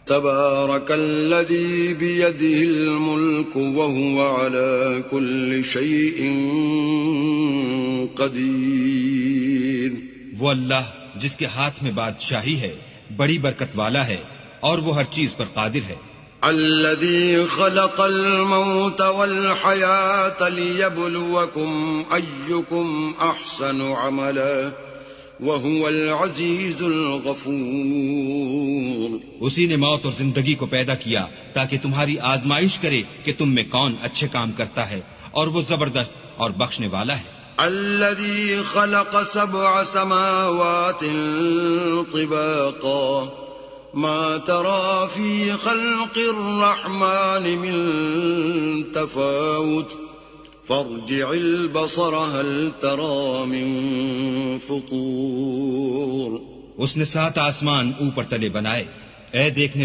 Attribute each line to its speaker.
Speaker 1: تبارك الذي بيده الملك وهو على كل شيء قدير.
Speaker 2: وہ اللہ جس کے ہاتھ میں بادشاہی ہے بڑی برکت والا ہے اور وہ ہر چیز پر قادر ہے.
Speaker 1: الذي خلق الموت والحياة ليبلوكم أيكم أحسن عملا وهو العزيز الغفور.
Speaker 2: اسی نے موت اور زندگی کو پیدا کیا تاکہ تمہاری آزمائش کرے کہ تم میں کون اچھے کام کرتا ہے اور وہ زبردست اور بخشنے والا ہے.
Speaker 1: الذي خلق 7 سماوات طباقا ما ترى في خلق الرحمن من تفاوت فارجع البصر هل ترى من فطور.
Speaker 2: اس نے 7 آسمان اوپر تلے بنائے، اے دیکھنے